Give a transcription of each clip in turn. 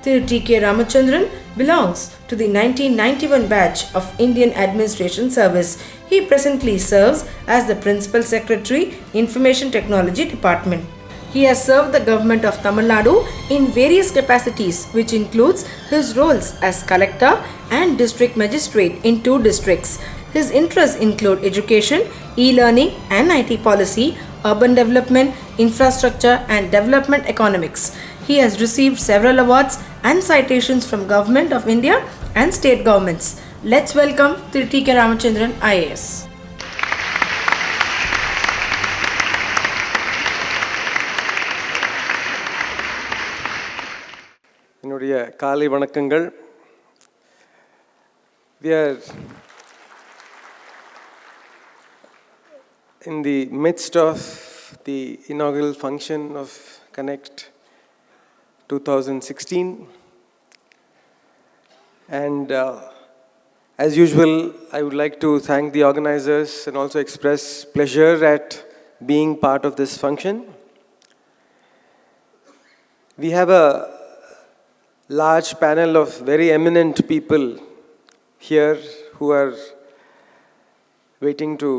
Thiru T.K. Ramachandran belongs to the 1991 batch of Indian Administration Service. He presently serves as the Principal Secretary, Information Technology Department. He has served the government of Tamil Nadu in various capacities, which includes his roles as collector and district magistrate in 2 districts. His interests include education, e-learning and IT policy, urban development, infrastructure and development economics. He has received several awards and citations from Government of India and state governments. Let's welcome Thiru T.K. Ramachandran IAS. என்னுடைய காலை வணக்கங்கள். We are in the midst of the inaugural function of Connect 2016, and as usual I would like to thank the organizers and also express pleasure at being part of this function. We have a large panel of very eminent people here who are waiting to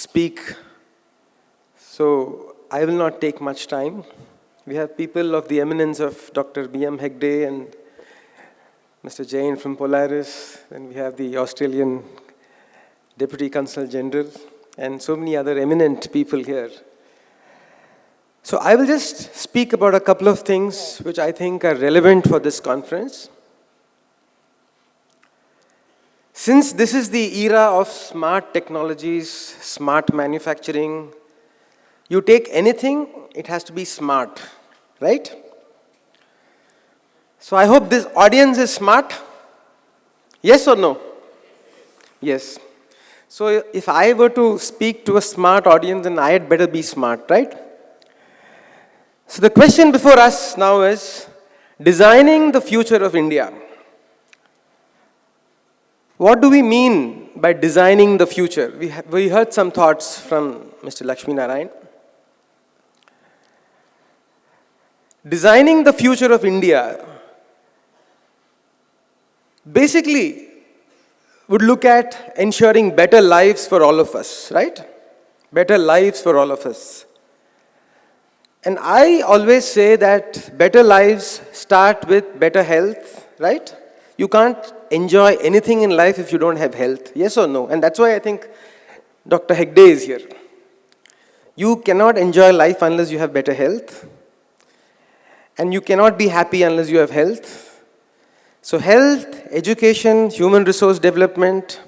speak, so I will not take much time. We have people of the eminence of Dr. B.M. Hegde and Mr. Jain from Polaris, and we have the Australian Deputy Consul General and so many other eminent people here. So I will just speak about a couple of things which I think are relevant for this conference. Since this is the era of smart technologies, smart manufacturing, you take anything, it has to be smart, right? So I hope this audience is smart. Yes or no? Yes. So if I were to speak to a smart audience, then I had better be smart, right? So the question before us now is designing the future of India. What do we mean by designing the future? We heard some thoughts from Mr. Lakshmi Narayan. Designing the future of India basically would look at ensuring better lives for all of us, right? Better lives for all of us. And I always say that better lives start with better health, right? You can't enjoy anything in life if you don't have health, yes or no? And that's why I think Dr. Hegde is here. You cannot enjoy life unless you have better health. And you cannot be happy unless you have health. So health, education, human resource development,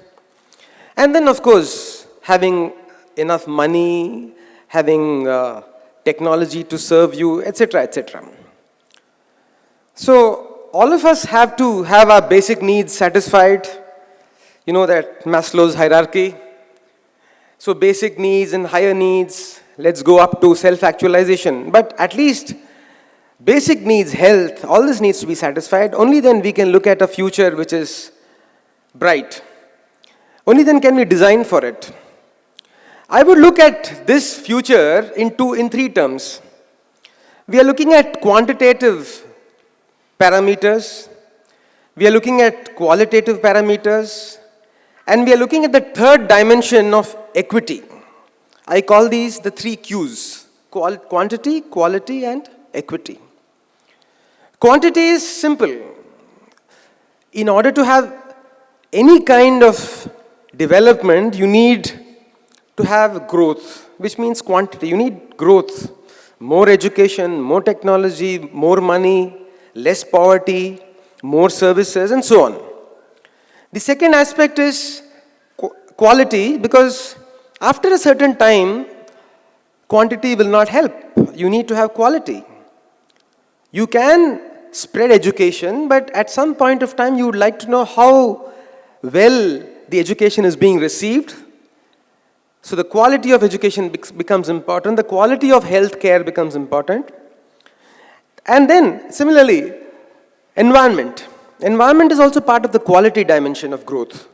and then of course having enough money, having technology to serve you, etc., etc. So all of us have to have our basic needs satisfied. You know that Maslow's hierarchy. So basic needs and higher needs, let's go up to self-actualization. But at least basic needs, health, all this needs to be satisfied. Only then we can look at a future which is bright. Only then can we design for it. I would look at this future in 3 terms. We are looking at quantitative parameters, we are looking at qualitative parameters, and we are looking at the 3rd dimension of equity. I call these the 3 Qs: quantity, quality, and equity. Quantity is simple. In order to have any kind of development, you need to have growth, which means quantity. You need growth, more education, more technology, more money, less poverty, more services, and so on. The second aspect is quality, because after a certain time, quantity will not help. You need to have quality. You can spread education, but at some point of time, you would like to know how well the education is being received. So the quality of education becomes important, the quality of healthcare becomes important. And then, similarly, environment. Environment is also part of the quality dimension of growth.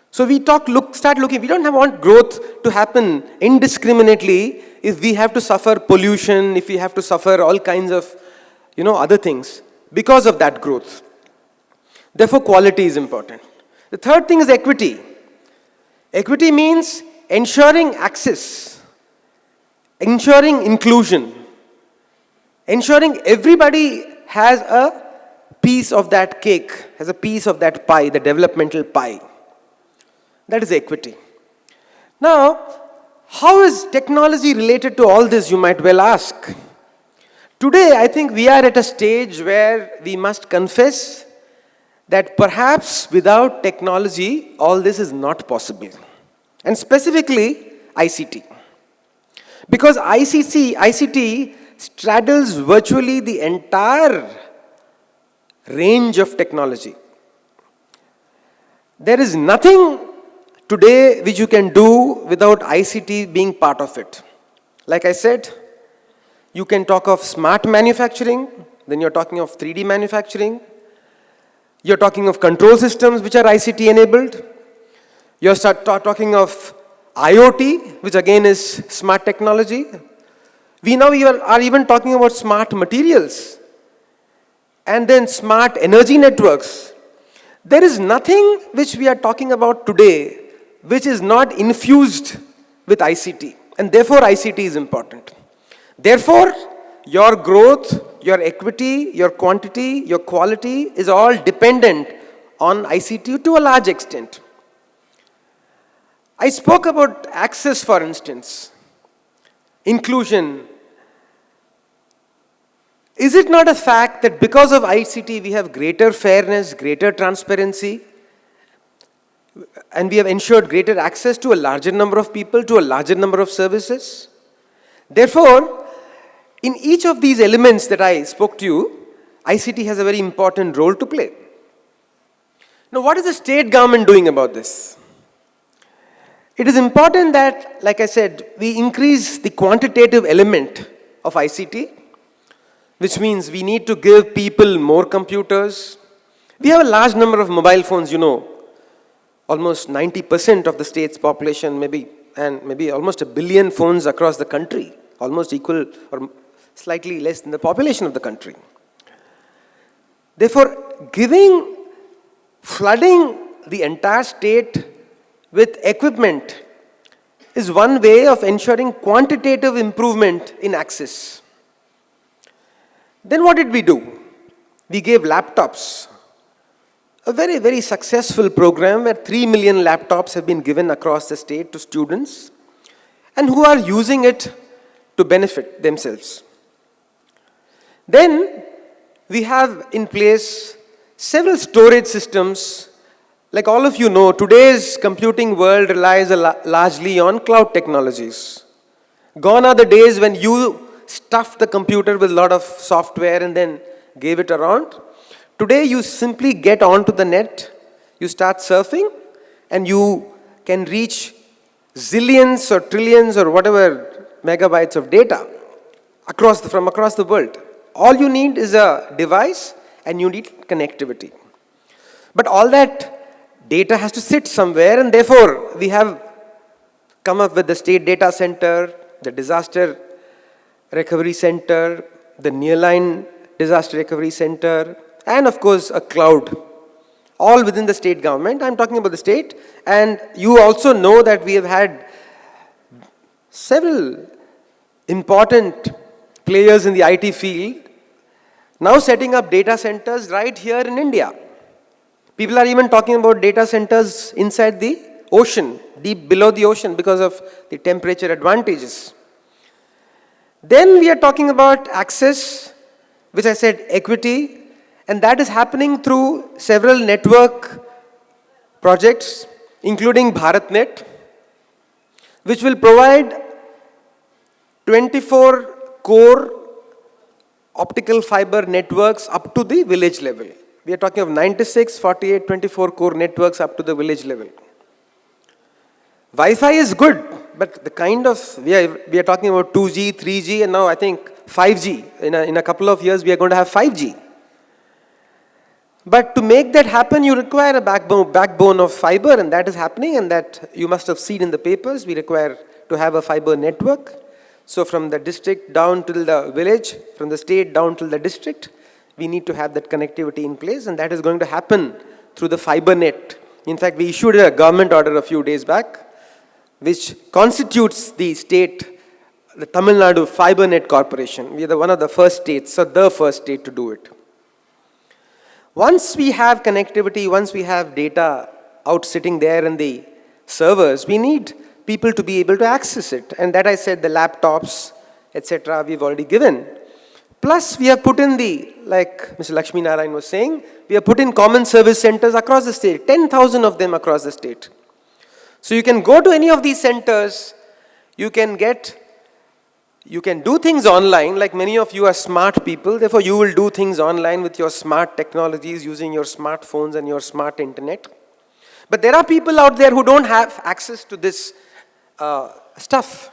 So we start looking, we don't want growth to happen indiscriminately if we have to suffer pollution, if we have to suffer all kinds of, other things. because of that growth. Therefore, quality is important. The third thing is equity. Equity means ensuring access, ensuring inclusion, ensuring everybody has a piece of that cake, has a piece of that pie, the developmental pie. That is equity. Now, how is technology related to all this, you might well ask. Today, I think we are at a stage where we must confess that perhaps without technology, all this is not possible. And specifically, ICT. Because ICT straddles virtually the entire range of technology. There is nothing today which you can do without ICT being part of it. Like I said, you can talk of smart manufacturing, then you're talking of 3D manufacturing, you're talking of control systems which are ICT enabled, you're talking of IoT, which again is smart technology. We now are even talking about smart materials, and then smart energy networks. There is nothing which we are talking about today which is not infused with ICT, and therefore ICT is important. Therefore, your growth, your equity, your quantity, your quality is all dependent on ICT to a large extent. I spoke about access, for instance, inclusion. Is it not a fact that because of ICT we have greater fairness, greater transparency, and we have ensured greater access to a larger number of people, to a larger number of services? Therefore, in each of these elements that I spoke to you, ICT has a very important role to play. Now, what is the state government doing about this? It is important that, like I said, we increase the quantitative element of ICT, which means we need to give people more computers. We have a large number of mobile phones, you know, almost 90% of the state's population, and maybe almost 1 billion phones across the country, almost equal or slightly less than the population of the country. Therefore, flooding the entire state with equipment is one way of ensuring quantitative improvement in access. Then what did we do? We gave laptops. A very, very successful program where 3 million laptops have been given across the state to students and who are using it to benefit themselves. Then we have in place several storage systems. Like all of you know, today's computing world relies largely on cloud technologies. Gone are the days when you stuffed the computer with a lot of software and then gave it around. Today you simply get onto the net, you start surfing, and you can reach zillions or trillions or whatever megabytes of data from across the world. All you need is a device and you need connectivity. But all that data has to sit somewhere, and therefore we have come up with the state data center, the disaster recovery center, the nearline disaster recovery center, and of course a cloud, all within the state government. I'm talking about the state, and you also know that we have had several important players in the IT field now setting up data centers right here in India. People are even talking about data centers inside the ocean, deep below the ocean, because of the temperature advantages. Then we are talking about access, which I said equity, and that is happening through several network projects, including BharatNet, which will provide 24 core optical fiber networks up to the village level. We are talking of 96, 48, 24 core networks up to the village level. Wi-Fi is good, but the kind of, we are talking about 2G, 3G, and now I think 5G. In a couple of years, we are going to have 5G. But to make that happen, you require a backbone of fiber, and that is happening, and that you must have seen in the papers. We require to have a fiber network. So from the district down till the village, from the state down till the district, We need to have that connectivity in place, and that is going to happen through the fiber net. In fact, we issued a government order a few days back, which constitutes the state, the Tamil Nadu Fiber Net Corporation. We are one of the first states, or the first state to do it. Once we have connectivity, once we have data out sitting there in the servers, we need people to be able to access it. And that I said, the laptops, etc., we've already given. Plus, we have put in like Mr. Lakshmi Narayan was saying, we have put in common service centers across the state, 10,000 of them across the state. So you can go to any of these centers, you can do things online, like many of you are smart people, therefore you will do things online with your smart technologies, using your smartphones and your smart internet. But there are people out there who don't have access to this stuff.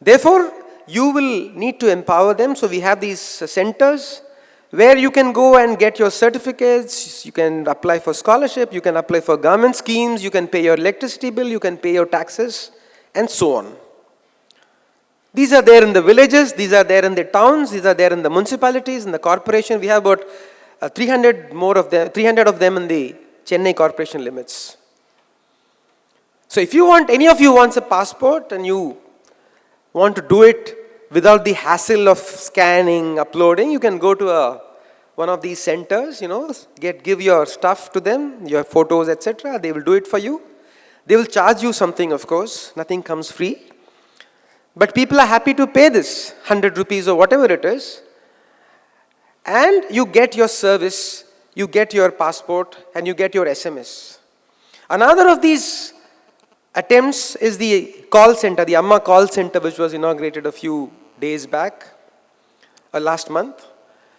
Therefore, you will need to empower them. So we have these centers where you can go and get your certificates, you can apply for scholarship, you can apply for government schemes, you can pay your electricity bill, you can pay your taxes, and so on. These are there in the villages, these are there in the towns, these are there in the municipalities, in the corporation. We have about 300 of them in the Chennai corporation limits. So if you want, any of you wants a passport and you want to do it without the hassle of scanning, uploading, you can go to one of these centers, give your stuff to them, your photos, etc. They will do it for you. They will charge you something, of course. Nothing comes free. But people are happy to pay this, 100 rupees or whatever it is. And you get your service, you get your passport, and you get your SMS. Another of these attempts is the call center, the Amma call center, which was inaugurated a few days back, last month,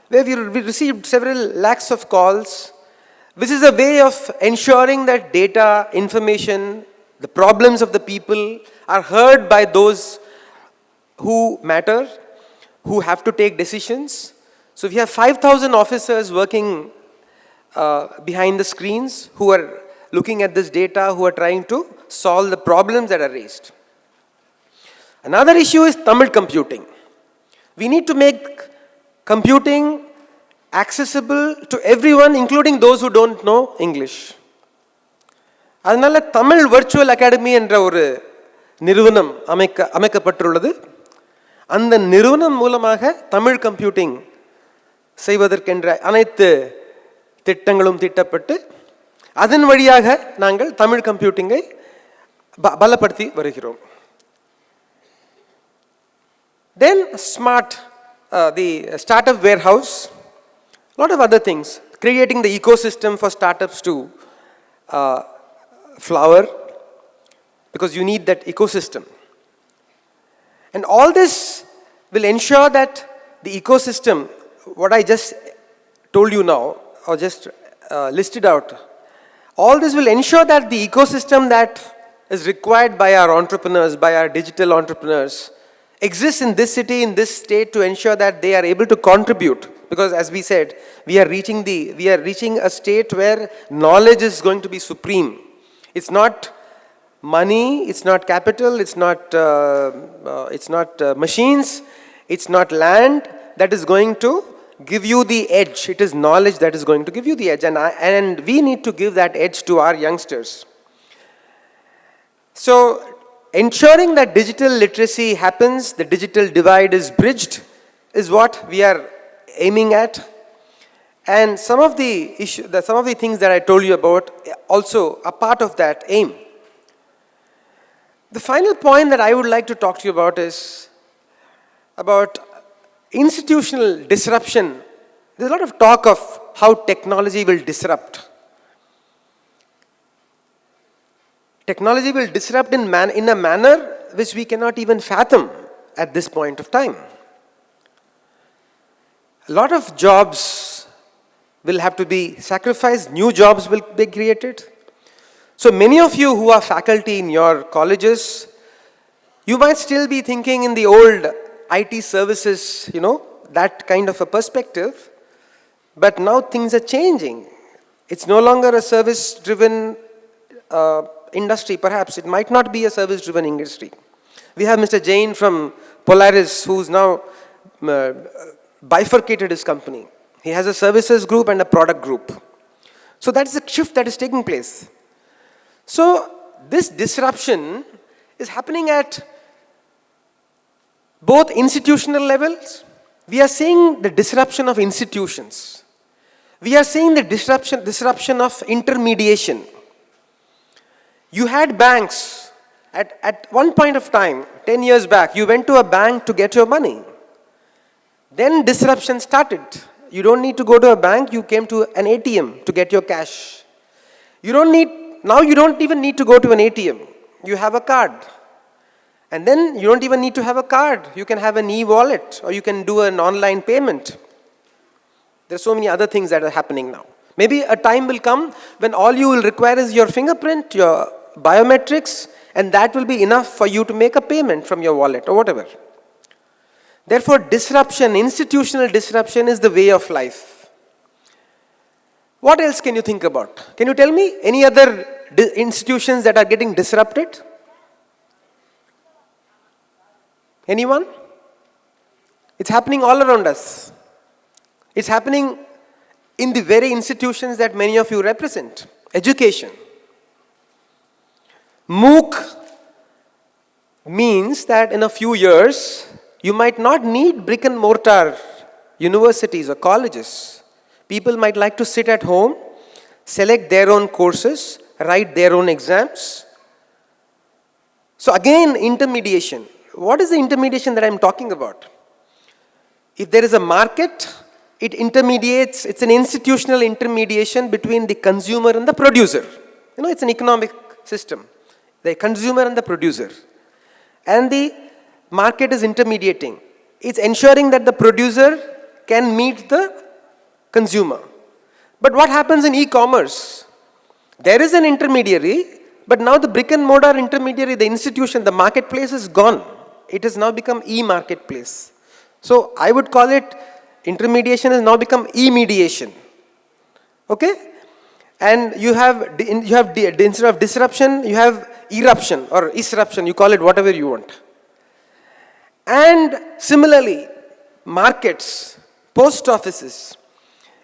where we received several lakhs of calls, which is a way of ensuring that data, information, the problems of the people are heard by those who matter, who have to take decisions. So we have 5,000 officers working behind the screens who are looking at this data, who are trying to solve the problems that are raised. Another issue is Tamil computing. We need to make computing accessible to everyone, including those who don't know English. அதனால Tamil virtual academy என்ற ஒரு நிறுவனம் அமைக்கப்பட்டுள்ளது. அந்த நிறுவனம் மூலமாக Tamil computing செய்வதற்கென்ற அனைத்து திட்டங்களும் தீட்டப்பட்டு அதன் வழியாக நாங்கள் தமிழ் கம்ப்யூட்டிங்கை பலப்படுத்தி வருகிறோம். Then smart, the startup warehouse, a lot of other things, creating the ecosystem for startups to flower, because you need that ecosystem. And all this will ensure that the ecosystem, what I just told you now, or just listed out, all this will ensure that the ecosystem that is required by our entrepreneurs, by our digital entrepreneurs, exists in this city, in this state, to ensure that they are able to contribute. Because as we said, we are reaching a state where knowledge is going to be supreme. It's not money, it's not capital, it's not machines, it's not land that is going to give you the edge. It is knowledge that is going to give you the edge, and we need to give that edge to our youngsters. So ensuring that digital literacy happens, the digital divide is bridged, is what we are aiming at. And some of the things that I told you about also are part of that aim. The final point that I would like to talk to you about is about institutional disruption. There's a lot of talk of how technology will disrupt. Technology will disrupt in a manner which we cannot even fathom at this point of time. A lot of jobs will have to be sacrificed, new jobs will be created. So many of you who are faculty in your colleges, you might still be thinking in the old IT services, that kind of a perspective. But now things are changing. It's no longer a service-driven industry, perhaps. It might not be a service-driven industry. We have Mr. Jain from Polaris, who's now bifurcated his company. He has a services group and a product group. So that's the shift that is taking place. So this disruption is happening at both institutional levels. We are seeing the disruption of institutions. We are seeing the disruption of intermediation. You had banks at one point of time, 10 years back, you went to a bank to get your money. Then disruption started. You don't need to go to a bank, you came to an ATM to get your cash. Now you don't even need to go to an ATM. You have a card. And then you don't even need to have a card. You can have an e-wallet or you can do an online payment. There are so many other things that are happening now. Maybe a time will come when all you will require is your fingerprint, your biometrics, and that will be enough for you to make a payment from your wallet or whatever. Therefore, disruption, institutional disruption is the way of life. What else can you think about? Can you tell me any other institutions that are getting disrupted? Anyone? It's happening all around us. It's happening in the very institutions that many of you represent. Education. MOOC means that in a few years, you might not need brick and mortar universities or colleges. People might like to sit at home, select their own courses, write their own exams. So again, intermediation. What is the intermediation that I'm talking about? If there is a market, it intermediates, it's an institutional intermediation between the consumer and the producer. It's an economic system. The consumer and the producer. And the market is intermediating. It's ensuring that the producer can meet the consumer. But what happens in e-commerce? There is an intermediary, but now the brick and mortar intermediary, the institution, the marketplace is gone. It has now become e-marketplace. So I would call it intermediation has now become e-mediation. Okay? And you have instead of disruption, you have eruption or disruption. You call it whatever you want. And similarly, markets, post offices,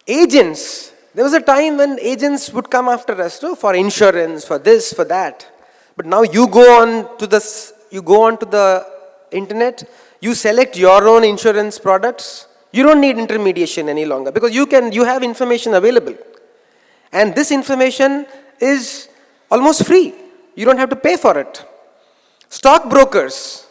agents. There was a time when agents would come after us for insurance, for this, for that. But now you go on to the internet, you select your own insurance products. You don't need intermediation any longer because you have information available. And this information is almost free. You don't have to pay for it. Stockbrokers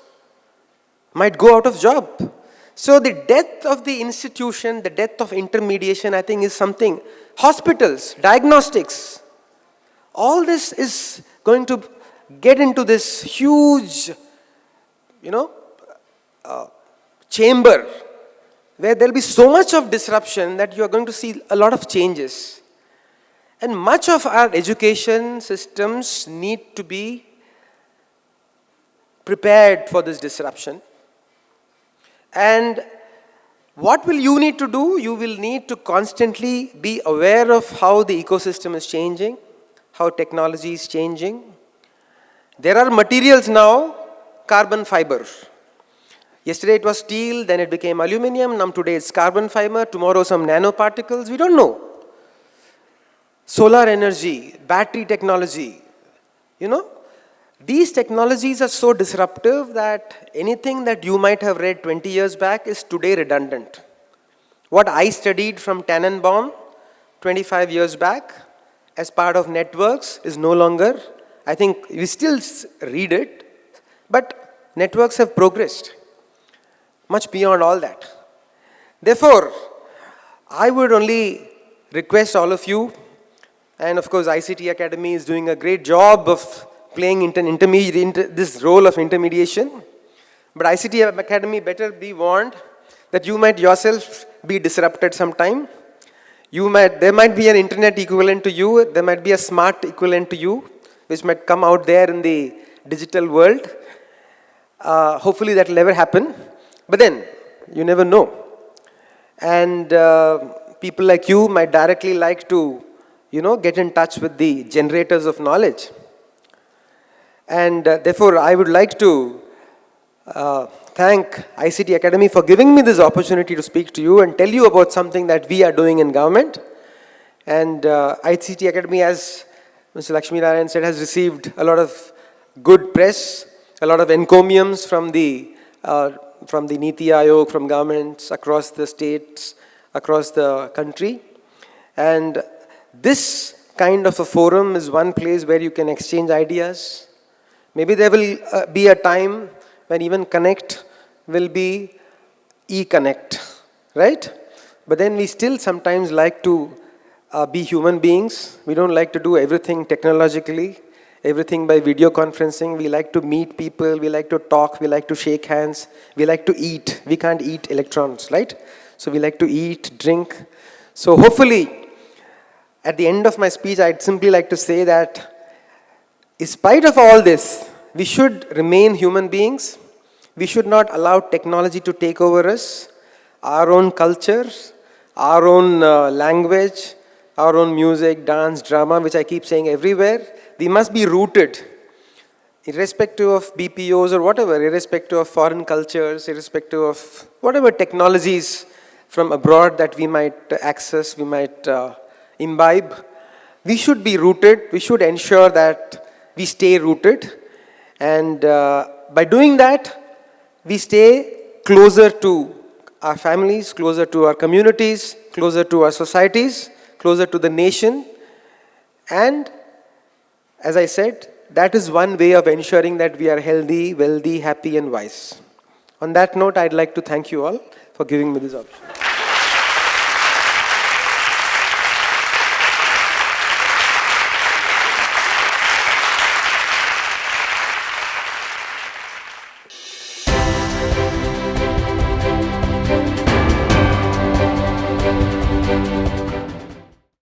might go out of job. So the death of the institution, the death of intermediation, I think is something. Hospitals, diagnostics, all this is going to get into this huge, chamber where there will be so much of disruption that you are going to see a lot of changes. And much of our education systems need to be prepared for this disruption. And what will you need to do? You will need to constantly be aware of how the ecosystem is changing, how technology is changing. There are materials now, carbon fiber. Yesterday it was steel, then it became aluminum, now today it's carbon fiber, tomorrow some nanoparticles, we don't know. Solar energy, battery technology, These technologies are so disruptive that anything that you might have read 20 years back is today redundant. What I studied from Tannenbaum 25 years back as part of networks is no longer, I think we still read it, but networks have progressed much beyond all that. Therefore, I would only request all of you, and of course ICT Academy is doing a great job of playing this role of intermediation. But ICT Academy better be warned that you might yourself be disrupted sometime. There might be an internet equivalent to you, there might be a smart equivalent to you, which might come out there in the digital world. Hopefully that will never happen. But then, you never know. And people like you might directly like to, get in touch with the generators of knowledge. And therefore, I would like to thank ICT Academy for giving me this opportunity to speak to you and tell you about something that we are doing in government. And ICT Academy, as Mr. Lakshmi Narayan said, has received a lot of good press, a lot of encomiums from the Niti Aayog, from governments across the states, across the country. And this kind of a forum is one place where you can exchange ideas. Maybe there will be a time when even connect will be e-connect, right? But then we still sometimes like to be human beings. We don't like to do everything technologically, everything by video conferencing. We like to meet people, we like to talk, we like to shake hands, we like to eat. We can't eat electrons, right? So we like to eat, drink. So hopefully, at the end of my speech, I'd simply like to say that in spite of all this, we should remain human beings. We should not allow technology to take over us. Our own culture, our own language, our own music, dance, drama, which I keep saying everywhere, we must be rooted, irrespective of BPOs or whatever, irrespective of foreign cultures, irrespective of whatever technologies from abroad that we might access, we might imbibe. We should be rooted. We should ensure that we stay rooted. And by doing that, we stay closer to our families, closer to our communities, closer to our societies, closer to the nation. And as I said, that is one way of ensuring that we are healthy, wealthy, happy, and wise. On that note, I'd like to thank you all for giving me this opportunity.